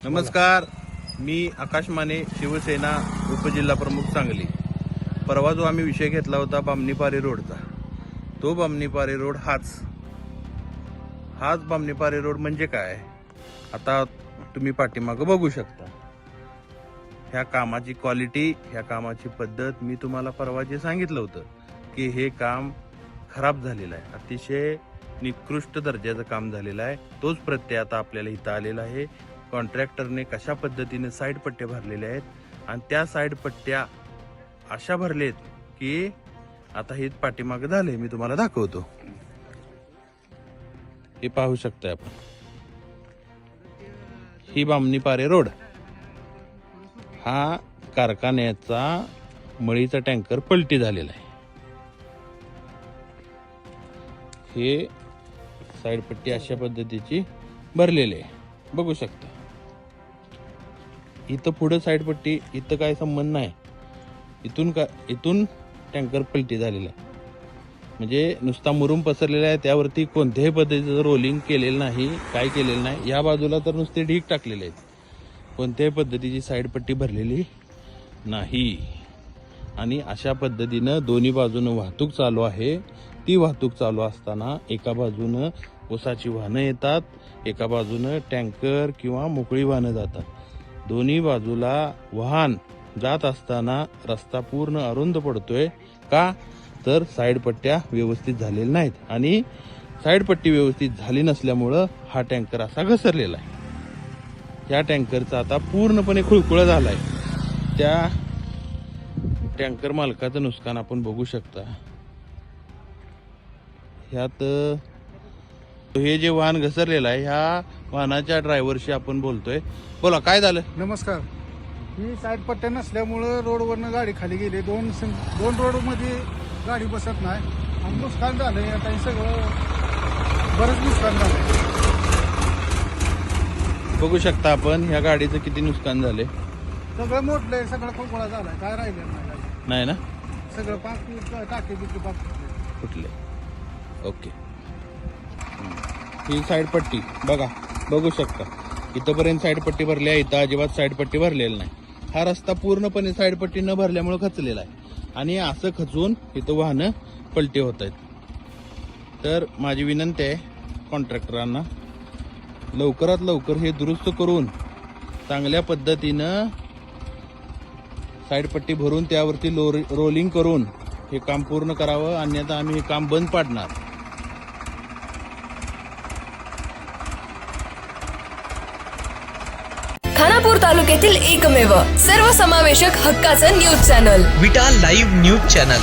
नमस्कार, मी आकाश माने, शिवसेना उपजिल्हा प्रमुख सांगली। परवा जो आम्ही विषय घेतला होता बामणीपारे रोडचा, तो बामणीपारे रोड हाच बामणीपारे रोड म्हणजे काय, आता तुम्ही पाठीमागं बघू शकता। ह्या कामाची क्वालिटी, ह्या कामाची पद्धत मी तुम्हाला परवा जे सांगितलं होतं की हे काम खराब झालेलं आहे, अतिशय निकृष्ट दर्जाचं काम झालेलं आहे, तोच प्रत्यय आता आपल्याला इथं आलेला आहे। कॉन्ट्रॅक्टरने कशा पद्धतीने साईड पट्ट्या भरलेल्या आहेत आणि त्या साईड पट्ट्या अशा भरलेत की आता हे पाठीमागे झाले, मी तुम्हाला दाखवतो। हे पाहू शकता आपण, ही बामणीपारे रोड, हा कारखान्याचा मळीचा टँकर पलटी झालेला आहे। हे साईड पट्टी अशा पद्धतीची भरलेली आहे, बघू शकता। इथं पुढे साईड पट्टी, इथं काय संबंध नाही, इथून टँकर पलटी झालेला आहे, म्हणजे नुसता मुरुम पसरलेला आहे, त्यावरती कोणत्याही पद्धतीचं रोलिंग केलेलं नाही, काय केलेलं नाही। या बाजूला तर नुसते ढीग टाकलेले आहेत, कोणत्याही पद्धतीची साईड पट्टी भरलेली नाही। आणि अशा पद्धतीनं दोन्ही बाजूनं वाहतूक चालू आहे। ती वाहतूक चालू असताना एका बाजूनं ऊसाची वाहनं येतात, एका बाजूनं टँकर किंवा मोकळी वाहनं जातात। दोन्ही बाजूला वाहन जात असताना रस्ता पूर्ण अरुंद पडतोय, का तर साईड पट्ट्या व्यवस्थित झालेल्या नाहीत, आणि साईड पट्टी व्यवस्थित झाली नसल्यामुळं हा टँकर असा घसरलेला आहे। या टँकरचा आता पूर्णपणे खुळखुळा झालाय। त्या टँकर मालकाचं नुकसान आपण बघू शकता। ह्यात हे जे वाहन घसरलेलं आहे, ह्या वाहनाच्या ड्रायव्हरशी आपण बोलतोय। बोला, काय झालं? नमस्कार, ही साईड पट्ट्या नसल्यामुळं रोडवरनं गाडी खाली गेली, दोन रोडमध्ये गाडी बसत नाही आणि नुकसान झालंय। आता हे सगळं बरंच नुकसान झालंय, बघू शकता आपण ह्या गाडीचं किती नुकसान झाले। सगळं मोडलंय, सगळं खोकळा झालाय, काय राहिलं नाही ना, सगळं पाक टाके बिके पाक कुठले। ओके, ही साईड पट्टी बघा, बघू शकता इथंपर्यंत साईड पट्टी भरली आहे, इथं अजिबात साईड पट्टी भरलेली नाही। हा रस्ता पूर्णपणे साईड पट्टी न भरल्यामुळे खचलेला आहे, आणि असं खचून इथं वाहनं पलटी होत आहेत। तर माझी विनंती आहे कॉन्ट्रॅक्टरांना, लवकरात लवकर हे दुरुस्त करून चांगल्या पद्धतीनं साईड पट्टी भरून त्यावरती रोलिंग करून हे काम पूर्ण करावं, अन्यथा आम्ही हे काम बंद पाडणार। खानापूर तालुक्यातील एकमेव सर्वसमावेशक हक्काचं न्यूज चॅनल विटा लाईव्ह न्यूज चॅनल।